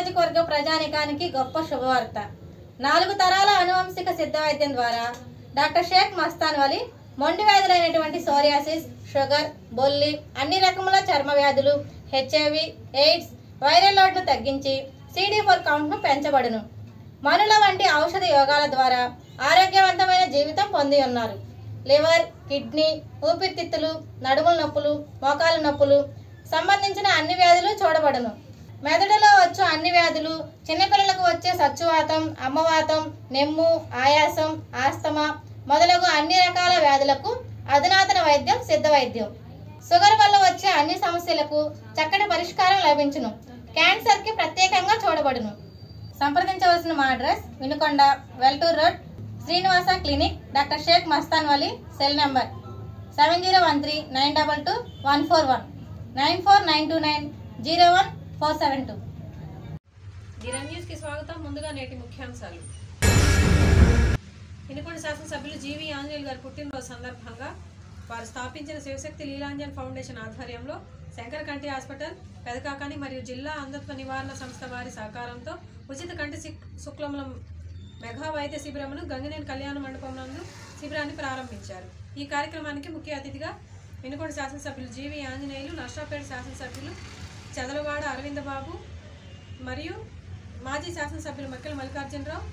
నియోజకవర్గ ప్రజానికానికి గొప్ప శుభవార్త. 4 తరాల అనువంశిక సిద్ధ వైద్యం ద్వారా డాక్టర్ షేక్ మస్తాన్ వలి మొండి వ్యాధులైనటువంటి సోరియాసిస్, షుగర్, బొల్లి, అన్ని రకముల చర్మ వ్యాధులు, హెచ్ఐవి, ఎయిడ్స్, వైరల్ లోడ్ను తగ్గించి CD4 కౌంట్ను పెంచబడును. మనుల వంటి ఔషధ యోగాల ద్వారా ఆరోగ్యవంతమైన జీవితం పొంది ఉన్నారు. లివర్, కిడ్నీ, ఊపిరితిత్తులు, నడుముల నొప్పులు, మోకాలు నొప్పులు సంబంధించిన అన్ని వ్యాధులు చూడబడును. మెదడులో వచ్చు అన్ని వ్యాధులు, చిన్నపిల్లలకు వచ్చే సచ్చువాతం, అమ్మవాతం, నెమ్ము, ఆయాసం, ఆస్తమా మొదలగు అన్ని రకాల వ్యాధులకు అధునాతన వైద్యం సిద్ధ వైద్యం. షుగర్ వల్ల వచ్చే అన్ని సమస్యలకు చక్కటి పరిష్కారం లభించును. క్యాన్సర్కి ప్రత్యేకంగా చూడబడును. సంప్రదించవలసిన మా address Vinukonda, Veltur road, Srinivasa clinic, doctor Sheikh Mastan Vali. Cell number 7013922141, 9492901472. Kiran news కి స్వాగతం. ముందుగా నేటి ముఖ్యాంశాలు. వినుకొండ శాసనసభ్యులు జీవి ఆంజనేయులు గారి పుట్టినరోజు సందర్భంగా వారు స్థాపించిన శివశక్తి లీలాంజన్ ఫౌండేషన్ ఆధ్వర్యంలో శంకర కంటి హాస్పిటల్, పెదకాకాని మరియు జిల్లా అంధత్వ నివారణ సంస్థ వారి సహకారంతో ఉచిత కంటి శుక్లముల మెగా వైద్య శిబిరమును గంగినేని కళ్యాణ మండపం నందు శిబిరాన్ని ప్రారంభించారు. ఈ కార్యక్రమానికి ముఖ్య అతిథిగా వినుకొండ శాసనసభ్యులు జీవి ఆంజనేయులు, నర్సాపేట శాసనసభ్యులు చదలవాడ అరవిందబాబు మరియు మాజీ శాసనసభ్యులు మక్కెల మల్లికార్జునరావు,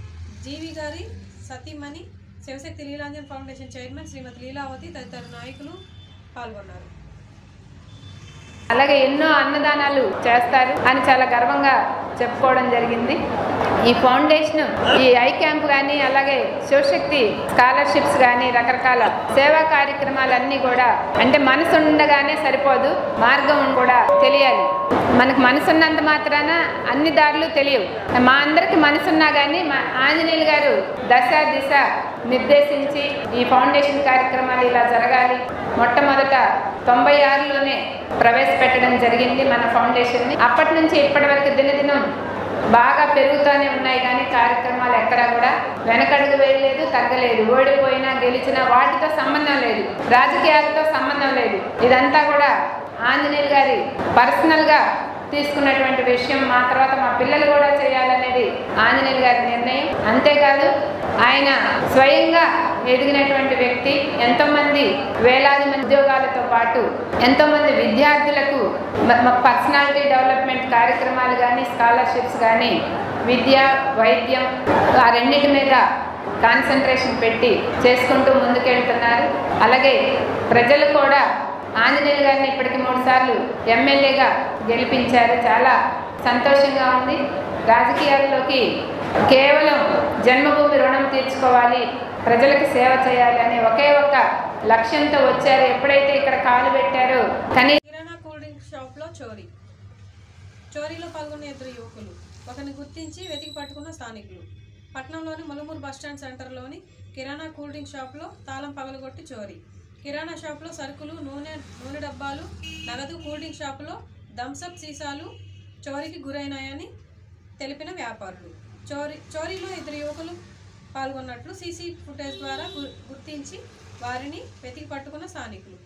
జీవి గారి సతీమణి, శివశక్తి లీలాంజన్ ఫౌండేషన్ చైర్మన్ శ్రీమతి లీలావతి తదితర నాయకులు పాల్గొన్నారు. అలాగే ఎన్నో అన్నదానాలు చేస్తారు అని చాలా గర్వంగా చెప్పుకోవడం జరిగింది. ఈ ఫౌండేషన్, ఈ ఐ క్యాంప్ కానీ, అలాగే శివశక్తి స్కాలర్షిప్స్ కానీ, రకరకాల సేవా కార్యక్రమాలన్నీ కూడా అంటే మనసు ఉండగానే సరిపోదు, మార్గం కూడా తెలియాలి. మనకు మనసున్నంత మాత్రాన అన్ని దారులు తెలియవు. మా అందరికి మనసున్నా కానీ మా ఆంజనేయులు గారు దశ దిశ నిర్దేశించి ఈ ఫౌండేషన్ కార్యక్రమాలు ఇలా జరగాలి. మొట్టమొదట 96లోనే ప్రవేశపెట్టడం జరిగింది మన ఫౌండేషన్ని. అప్పటి నుంచి ఇప్పటి వరకు దినదినం బాగా పెరుగుతూనే ఉన్నాయి, కానీ కార్యక్రమాలు ఎక్కడా కూడా వెనకడుగు వేయలేదు, తగ్గలేదు. ఓడిపోయినా గెలిచినా వాటితో సంబంధం లేదు, రాజకీయాలతో సంబంధం లేదు. ఇదంతా కూడా ఆంజనేయులు గారి పర్సనల్గా తీసుకున్నటువంటి విషయం. మా తర్వాత మా పిల్లలు కూడా చేయాలనేది ఆంజనేయులు గారి నిర్ణయం. అంతేకాదు ఆయన స్వయంగా ఎదిగినటువంటి వ్యక్తి. ఎంతోమంది వేలాది మంది ఉద్యోగాలతో పాటు ఎంతోమంది విద్యార్థులకు పర్సనాలిటీ డెవలప్మెంట్ కార్యక్రమాలు కానీ, స్కాలర్షిప్స్ కానీ, విద్య, వైద్యం ఆ రెండింటి మీద కాన్సన్ట్రేషన్ పెట్టి చేసుకుంటూ ముందుకెళ్తున్నారు. అలాగే ప్రజలు కూడా ఆంజనేయులు గారిని ఇప్పటికి 3 సార్లు ఎమ్మెల్యేగా గెలిపించారు. చాలా సంతోషంగా ఉంది. రాజకీయాల్లోకి కేవలం జన్మభూమి రుణం తీర్చుకోవాలి, ప్రజలకు సేవ చేయాలి అనే ఒకే ఒక్క లక్ష్యంతో వచ్చారు. ఎప్పుడైతే ఇక్కడ కాలు పెట్టారో కిరాణా కూల్ డ్రింక్ షాప్లో చోరీలో పాల్గొన్న 2 యువకులు ఒకరిని గుర్తించి వెతికి పట్టుకున్న స్థానికులు. పట్టణంలోని ములుమూరు బస్టాండ్ సెంటర్లోని కిరాణా కూల్ డ్రింక్ షాప్లో తాళం పగలగొట్టి చోరీ. కిరాణా షాపులో సరుకులు, నూనె డబ్బాలు, నగదు, కూల్ డ్రింక్ షాపులో థమ్సప్ సీసాలు చోరీకి గురైనాయని తెలిపిన వ్యాపారులు. చోరీలో 2 యువకులు పాల్గొన్నట్లు సీసీ ఫుటేజ్ ద్వారా గుర్తించి వారిని వెతికి పట్టుకున్న స్థానికులు.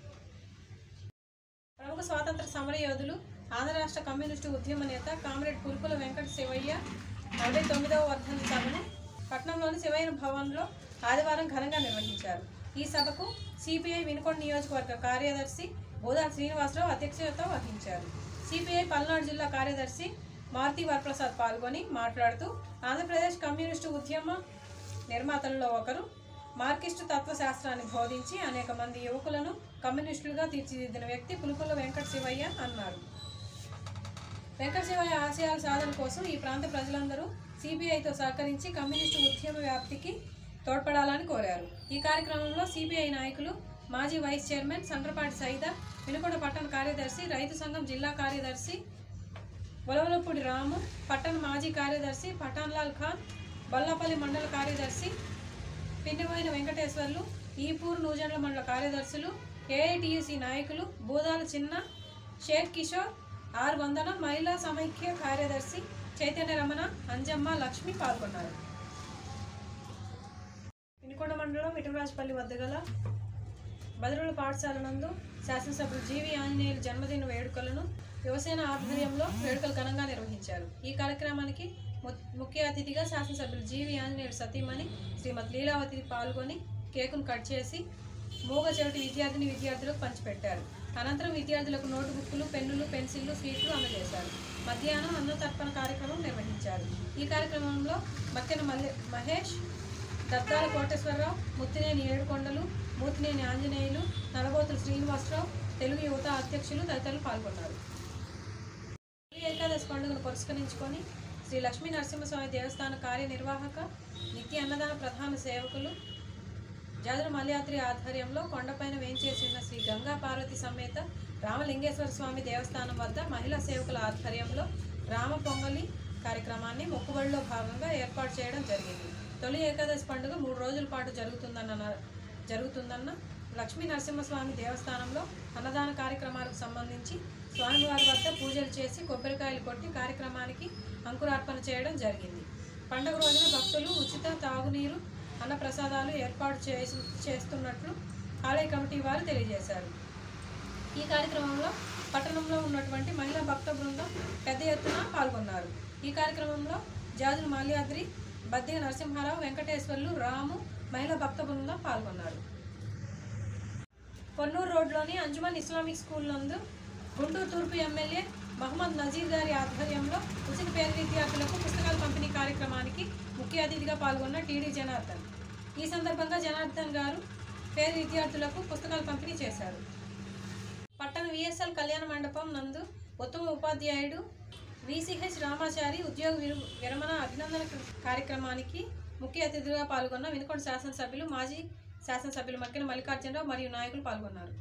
ప్రముఖ స్వాతంత్ర సమర యోధులు, ఆంధ్ర రాష్ట్ర కమ్యూనిస్టు ఉద్యమ నేత కామ్రేడ్ పులుకుల వెంకట శివయ్య 49వ వర్ధంతి సభను పట్టణంలోని శివయ్య భవన్లో ఆదివారం ఘనంగా నిర్వహించారు. ఈ సభకు సిపిఐ వినుకొండ నియోజకవర్గ కార్యదర్శి బోదా శ్రీనివాసరావు అధ్యక్షత వహించారు. సిపిఐ పల్నాడు జిల్లా కార్యదర్శి మారుతి వరప్రసాద్ పాల్గొని మాట్లాడుతూ ఆంధ్రప్రదేశ్ కమ్యూనిస్టు ఉద్యమ నిర్మాతల్లో ఒకరు, మార్కిస్టు తత్వశాస్త్రాన్ని బోధించి అనేక మంది యువకులను కమ్యూనిస్టులుగా తీర్చిదిద్దిన వ్యక్తి పులుకుల వెంకట శివయ్య అన్నారు. వెంకట శివయ్య ఆశయాల సాధన కోసం ఈ ప్రాంత ప్రజలందరూ సిపిఐతో సహకరించి కమ్యూనిస్టు ఉద్యమ వ్యాప్తికి తోడ్పడాలని కోరారు. ఈ కార్యక్రమంలో సిపిఐ నాయకులు, మాజీ వైస్ చైర్మన్ సండ్రపాటి సైదా, వినుకొండ పట్టణ కార్యదర్శి, రైతు సంఘం జిల్లా కార్యదర్శి బొలవలపూడి రాము, పట్టణ మాజీ కార్యదర్శి పఠాన్లాల్ ఖాన్, బొల్లాపల్లి మండల కార్యదర్శి పిండిపోయిన వెంకటేశ్వర్లు, ఈపూర్ నూజండ్ల మండల కార్యదర్శులు, ఏఐటియుసి నాయకులు బూదాల చిన్న, షేక్ కిషోర్, ఆర్ వందన, మహిళా సమైక్య కార్యదర్శి చైతన్య రమణ, అంజమ్మ, లక్ష్మి పాల్గొన్నారు. వినుకొండ మండలం ఇటురాజపల్లి వద్ద గల బదిరుల పాఠశాల నందు శాసనసభ్యులు జీవి ఆంజనేయులు జన్మదిన వేడుకలను యువసేన ఆధ్వర్యంలో వేడుకలు ఘనంగా నిర్వహించారు. ఈ కార్యక్రమానికి ముఖ్య అతిథిగా శాసనసభ్యులు జీవి ఆంజనేయుడు సతీమణి శ్రీమతి లీలావతి పాల్గొని కేకును కట్ చేసి మూగ చెవిటి విద్యార్థులకు పంచిపెట్టారు. అనంతరం విద్యార్థులకు నోటుబుక్కులు, పెన్నులు, పెన్సిళ్లు, స్వీట్లు అందజేశారు. మధ్యాహ్నం అన్నతర్పణ కార్యక్రమం నిర్వహించారు. ఈ కార్యక్రమంలో మక్కెన మహేష్, దద్దాల కోటేశ్వరరావు, ముత్తినేని ఏడుకొండలు, మూతినేని ఆంజనేయులు, నలబోతుల శ్రీనివాసరావు, తెలుగు యువత అధ్యక్షులు తదితరులు పాల్గొన్నారు. ఏకాదశి పండుగను పురస్కరించుకొని శ్రీ లక్ష్మీ నరసింహస్వామి దేవస్థాన కార్యనిర్వాహక నిత్య అన్నదాన ప్రధాన సేవకులు జాదుల మల్యాద్రి ఆధ్వర్యంలో కొండపైన వేంచేసి ఉన్న శ్రీ గంగా పార్వతి సమేత రామలింగేశ్వర స్వామి దేవస్థానం వద్ద మహిళా సేవకుల ఆధ్వర్యంలో రామ పొంగలి కార్యక్రమాన్ని మొక్కుబడిలో భాగంగా ఏర్పాటు చేయడం జరిగింది. తొలి ఏకాదశి పండుగ 3 రోజుల పాటు జరుగుతుందన్న లక్ష్మీ నరసింహస్వామి దేవస్థానంలో అన్నదాన కార్యక్రమాలకు సంబంధించి స్వామివారి వద్ద పూజలు చేసి కొబ్బరికాయలు కొట్టి కార్యక్రమానికి అంకురార్పణ చేయడం జరిగింది. పండుగ రోజున భక్తులు ఉచిత తాగునీరు, అన్నప్రసాదాలు ఏర్పాటు చేస్తున్నట్లు ఆలయ కమిటీ వారు తెలియజేశారు. ఈ కార్యక్రమంలో పట్టణంలో ఉన్నటువంటి మహిళా భక్త బృందం పెద్ద ఎత్తున పాల్గొన్నారు. ఈ కార్యక్రమంలో జాదుల మాల్యాద్రి, బద్దిగ నరసింహారావు, వెంకటేశ్వర్లు, రాము మహిళా భక్త బృందం పాల్గొన్నారు. పొన్నూరు రోడ్లోని అంజుమన్ ఇస్లామిక్ స్కూల్ నందు గుంటూరు తూర్పు ఎమ్మెల్యే మహమ్మద్ నజీర్ గారి ఆధ్వర్యంలో ఉచిత పేద విద్యార్థులకు పుస్తకాల పంపిణీ కార్యక్రమానికి ముఖ్య అతిథిగా పాల్గొన్న టీడీ జనార్దన్. ఈ సందర్భంగా జనార్దన్ గారు పేద విద్యార్థులకు పుస్తకాలు పంపిణీ చేశారు. పట్టణ విఎస్ఎల్ కళ్యాణ మండపం నందు ఉత్తమ ఉపాధ్యాయుడు విసిహెచ్ రామాచారి ఉద్యోగ విరమణ అభినందన కార్యక్రమానికి ముఖ్య అతిథిగా పాల్గొన్న వినుకొండ శాసనసభ్యులు, మాజీ శాసనసభ్యులు మక్కెన మల్లికార్జునరావు మరియు నాయకులు పాల్గొన్నారు.